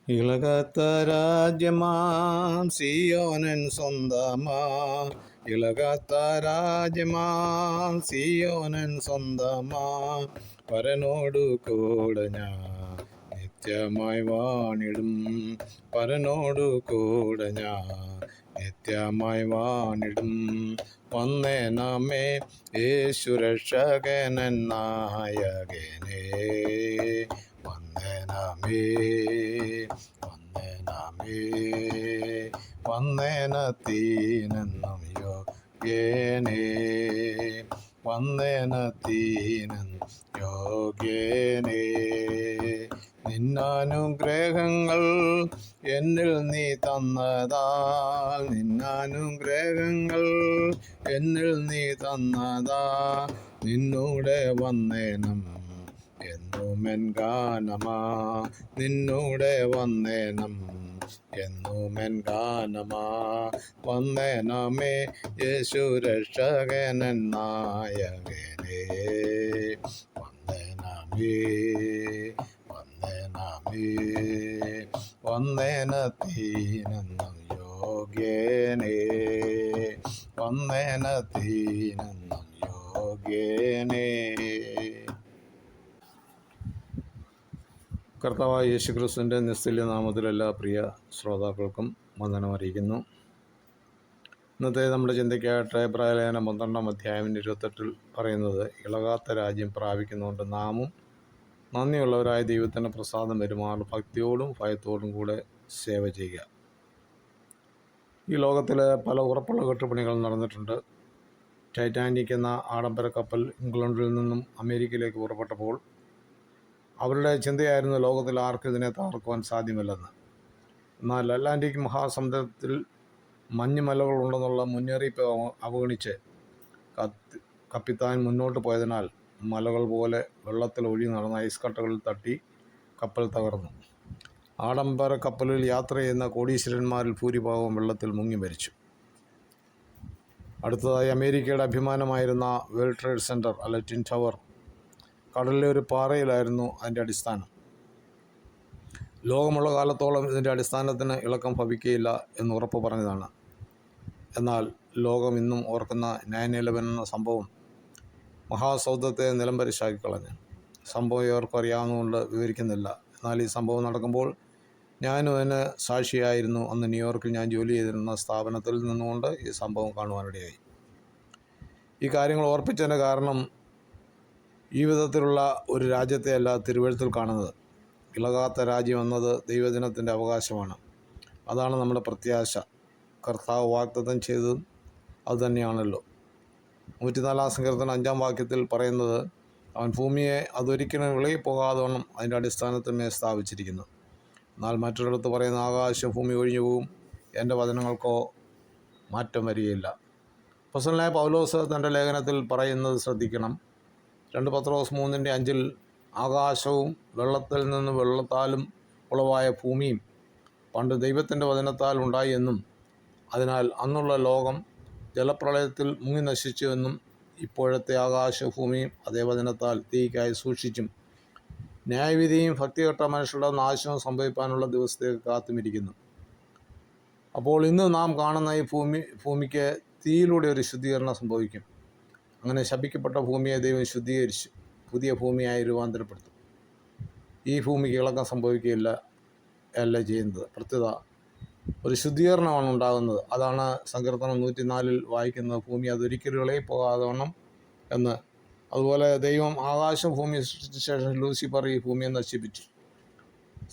ഇളകാത്ത രാജ്യമാം സിയോനൻ സ്വന്തമാ, ഇളകാത്ത രാജ്യമാം സിയോനൻ സ്വന്തമാ. പരനോടു കൂടെ ഞാൻ നിത്യമായി വാണിടും, പരനോടു കൂടെ ഞാൻ നിത്യമായി വാണിടും. വന്നേ നമ്മെ യേശു രക്ഷകനൻ നായകനേ, വന്ദനമേ വന്ദനമേ വന്ദനത്തിനെന്നും യോഗ്യനേ, വന്ദനത്തിനെന്നും യോഗ്യനേ. നിന്നാനുഗ്രഹങ്ങൾ എന്നിൽ നീ തന്നതാൽ, നിന്നാനുഗ്രഹങ്ങൾ എന്നിൽ നീ തന്നതാ. നിന്നൂടെ വന്നേനം എന്നുമെൻ ഗാനമാ, നിന്നൂടെ വന്നേനം എന്നുമെൻ ഗാനമാ. വന്ദനമേ യേശു രക്ഷകനൻ നായകനേ, വന്ദനമേ വന്ദനമേ വന്ദനത്തിനെന്നും യോഗ്യനേ, വന്ദനത്തിനെന്നും യോഗ്യനേ. കർത്താവായ യേശുക്രിസ്തുവിൻ്റെ നിസ്തുല്യ നാമത്തിൽ എല്ലാ പ്രിയ ശ്രോതാക്കൾക്കും വന്ദനം അറിയിക്കുന്നു. ഇന്നത്തെ നമ്മുടെ ചിന്തയ്ക്കായിട്ട് എബ്രായലേഖനം 12 അധ്യായം 28 പറയുന്നത്, ഇളകാത്ത രാജ്യം പ്രാപിക്കുന്നുകൊണ്ട് നാമും നന്ദിയുള്ളവരായ ദൈവത്തിന് പ്രസാദം പെരുമാറി ഭക്തിയോടും ഭയത്തോടും കൂടെ സേവ ചെയ്യുക. ഈ ലോകത്തിൽ പല ഉറപ്പുള്ള കെട്ടുപണികൾ നടന്നിട്ടുണ്ട്. ടൈറ്റാനിക് എന്ന ആഡംബര കപ്പൽ ഇംഗ്ലണ്ടിൽ നിന്നും അമേരിക്കയിലേക്ക് പുറപ്പെട്ടപ്പോൾ അവരുടെ ചിന്തയായിരുന്നു ലോകത്തിൽ ആർക്കും ഇതിനെ തകർക്കുവാൻ സാധ്യമല്ലെന്ന്. എന്നാൽ അറ്റ്ലാന്റിക് മഹാസമുദ്രത്തിൽ മഞ്ഞുമലകളുണ്ടെന്നുള്ള മുന്നറിയിപ്പ് അവഗണിച്ച് കപ്പിത്താൻ മുന്നോട്ട് പോയതിനാൽ മലകൾ പോലെ വെള്ളത്തിൽ ഒഴുകി നടന്ന ഐസ് കട്ടകളിൽ തട്ടി കപ്പൽ തകർന്നു. ആഡംബര കപ്പലിൽ യാത്ര ചെയ്യുന്ന കോടീശ്വരന്മാരിൽ ഭൂരിഭാഗവും വെള്ളത്തിൽ മുങ്ങി മരിച്ചു. അടുത്തതായി അമേരിക്കയുടെ അഭിമാനമായിരുന്ന വേൾഡ് ട്രേഡ് സെൻറ്റർ അല്ല ട്വിൻ ടവർ കടലിലെ ഒരു പാറയിലായിരുന്നു അതിൻ്റെ അടിസ്ഥാനം. ലോകമുള്ള കാലത്തോളം ഇതിൻ്റെ അടിസ്ഥാനത്തിന് ഇളക്കം ഭവിക്കുകയില്ല എന്ന് ഉറപ്പ് പറഞ്ഞതാണ്. എന്നാൽ ലോകം ഇന്നും ഓർക്കുന്ന 9/11 എന്ന സംഭവം മഹാസൗധത്തെ നിലംപരിശാക്കി കളഞ്ഞു. സംഭവം ഏവർക്കും അറിയാവുന്നതുകൊണ്ട് വിവരിക്കുന്നില്ല. എന്നാൽ ഈ സംഭവം നടക്കുമ്പോൾ ഞാനും അതിന് സാക്ഷിയായിരുന്നു. അന്ന് ന്യൂയോർക്കിൽ ഞാൻ ജോലി ചെയ്തിരുന്ന സ്ഥാപനത്തിൽ നിന്നുകൊണ്ട് ഈ സംഭവം കാണുവാനിടയായി. ഈ കാര്യങ്ങൾ ഓർപ്പിച്ചതിൻ്റെ കാരണം ഈ വിധത്തിലുള്ള ഒരു രാജ്യത്തെയല്ല തിരുവെഴുത്തിൽ കാണുന്നത്. ഇളകാത്ത രാജ്യം എന്നത് ദൈവജനത്തിൻ്റെ അവകാശമാണ്. അതാണ് നമ്മുടെ പ്രത്യാശ. കർത്താവ് വാഗ്ദത്തം ചെയ്തതും അതുതന്നെയാണല്ലോ. 104 സങ്കീർത്തനം 5 വാക്യത്തിൽ പറയുന്നത്, അവൻ ഭൂമിയെ അതൊരിക്കലും വിളകിപ്പോകാതെ അതിൻ്റെ അടിസ്ഥാനത്തിന്മേൽ സ്ഥാപിച്ചിരിക്കുന്നു. എന്നാൽ മറ്റൊരിടത്ത് പറയുന്ന, ആകാശം ഭൂമി ഒഴിഞ്ഞു പോകും, എൻ്റെ വചനങ്ങൾക്കോ മാറ്റം വരികയില്ല. അപ്പോസ്തലനായ പൗലോസ് തൻ്റെ ലേഖനത്തിൽ പറയുന്നത് ശ്രദ്ധിക്കണം. 2 പത്രോസ് 3:5 ആകാശവും വെള്ളത്തിൽ നിന്ന് വെള്ളത്താലും ഉളവായ ഭൂമിയും പണ്ട് ദൈവത്തിൻ്റെ വചനത്താൽ ഉണ്ടായി എന്നും അതിനാൽ അന്നുള്ള ലോകം ജലപ്രളയത്തിൽ മുങ്ങി നശിച്ചു എന്നും ഇപ്പോഴത്തെ ആകാശഭൂമിയും അതേ വചനത്താൽ തീയ്ക്കായി സൂക്ഷിച്ചും ന്യായവിധിയും ഭക്തികെട്ട മനുഷ്യരുടെ നാശവും സംഭവിക്കാനുള്ള ദിവസത്തേക്ക് കാത്തുമിരിക്കുന്നു. അപ്പോൾ ഇന്ന് നാം കാണുന്ന ഈ ഭൂമിക്ക് തീയിലൂടെ ഒരു ശുദ്ധീകരണം സംഭവിക്കും. അങ്ങനെ ശപിക്കപ്പെട്ട ഭൂമിയെ ദൈവം ശുദ്ധീകരിച്ച് പുതിയ ഭൂമിയായി രൂപാന്തരപ്പെടുത്തും. ഈ ഭൂമിക്ക് ഇളക്കം സംഭവിക്കുകയില്ല അല്ല ചെയ്യുന്നത്. പ്രത്യുത ഒരു ശുദ്ധീകരണമാണ് ഉണ്ടാകുന്നത്. അതാണ് സങ്കീർത്തനം 104 വായിക്കുന്നത്, ഭൂമി അതൊരിക്കലും ഇളകിപ്പോകാതെ എന്ന്. അതുപോലെ ദൈവം ആകാശം ഭൂമി സൃഷ്ടിച്ച ശേഷം ലൂസിഫർ ഈ ഭൂമിയെ നശിപ്പിച്ചു.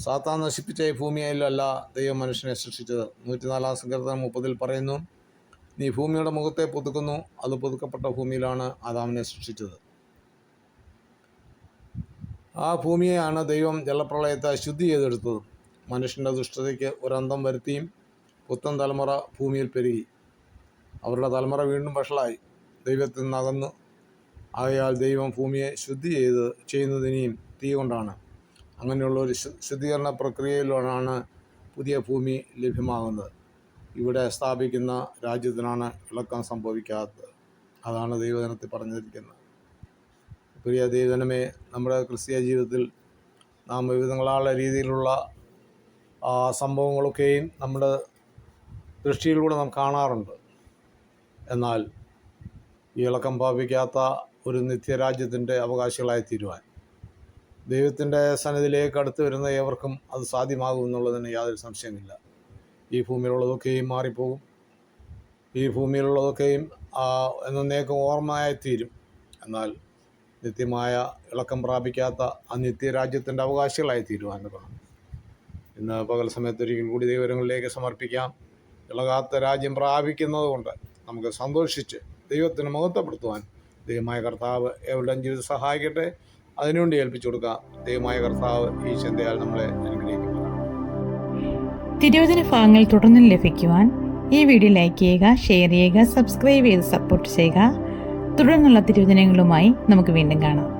സാത്താൻ നശിപ്പിച്ച ഈ ഭൂമിയിലല്ല ദൈവം മനുഷ്യനെ സൃഷ്ടിച്ചത്. 104 സങ്കീർത്തനം 30 പറയുന്നു, നീ ഭൂമിയുടെ മുഖത്തെ പുതുക്കുന്നു, അത് പുതുക്കപ്പെട്ട ഭൂമിയിലാണ് ആദാമിനെ സൃഷ്ടിച്ചത്. ആ ഭൂമിയെയാണ് ദൈവം ജലപ്രളയത്തെ ശുദ്ധി ചെയ്തെടുത്തത്. മനുഷ്യൻ്റെ ദുഷ്ടതയ്ക്ക് ഒരന്തം വരുത്തിയും പുത്തൻ തലമുറ ഭൂമിയിൽ പെരുകി. അവരുടെ തലമുറ വീണ്ടും വഷളായി, ദൈവത്തിൽ നിന്ന് അകന്നു. ആകയാൽ ദൈവം ഭൂമിയെ ശുദ്ധി ചെയ്യുന്നതിനെയും തീ കൊണ്ടാണ്. അങ്ങനെയുള്ള ഒരു ശുദ്ധീകരണ പ്രക്രിയയിലാണ് പുതിയ ഭൂമി ലഭ്യമാകുന്നത്. ഇവിടെ സ്ഥാപിക്കുന്ന രാജ്യത്തിനാണ് ഇളക്കം സംഭവിക്കാത്തത്. അതാണ് ദൈവജനത്തിൽ പറഞ്ഞിരിക്കുന്നത്. പ്രിയ ദൈവജനമേ, നമ്മുടെ ക്രിസ്തീയ ജീവിതത്തിൽ നാം വിവിധങ്ങളായ രീതിയിലുള്ള സംഭവങ്ങളൊക്കെയും നമ്മുടെ ദൃഷ്ടിയിലൂടെ നാം കാണാറുണ്ട്. എന്നാൽ ഈ ഇളക്കം പ്രാപിക്കാത്ത ഒരു നിത്യരാജ്യത്തിൻ്റെ അവകാശികളായി തീരുവാൻ ദൈവത്തിൻ്റെ സന്നിധിയിലേക്ക് അടുത്ത് വരുന്ന ഏവർക്കും അത് സാധ്യമാകും എന്നുള്ളതിന് യാതൊരു സംശയമില്ല. ഈ ഭൂമിയിലുള്ളതൊക്കെയും മാറിപ്പോകും. ഈ ഭൂമിയിലുള്ളതൊക്കെയും എന്നേക്കും ഓർമ്മയായിത്തീരും. എന്നാൽ നിത്യമായ ഇളക്കം പ്രാപിക്കാത്ത ആ നിത്യരാജ്യത്തിൻ്റെ അവകാശികളായി തീരുവാൻ വേണം. ഇന്ന് പകൽ സമയത്തൊരിക്കൽ കൂടി ദൈവങ്ങളിലേക്ക് സമർപ്പിക്കാം. ഇളകാത്ത രാജ്യം പ്രാപിക്കുന്നത് കൊണ്ട് നമുക്ക് സന്തോഷിച്ച് ദൈവത്തിന് മഹത്വപ്പെടുത്തുവാൻ ദൈവമായ കർത്താവ് എവിടെയും ജീവിതം സഹായിക്കട്ടെ. അതിനുവേണ്ടി ഏൽപ്പിച്ചു കൊടുക്കാം. ദൈവമായ കർത്താവ് ഈ ചിന്തയാൽ നമ്മളെ അനുഗ്രഹിക്കുന്നു. തിരുവചന ഭാഗങ്ങൾ തുടർന്നും ലഭിക്കുവാൻ ഈ വീഡിയോ ലൈക്ക് ചെയ്യുക, ഷെയർ ചെയ്യുക, സബ്സ്ക്രൈബ് ചെയ്ത് സപ്പോർട്ട് ചെയ്യുക. തുടർന്നുള്ള തിരുവചനങ്ങളുമായി നമുക്ക് വീണ്ടും കാണാം.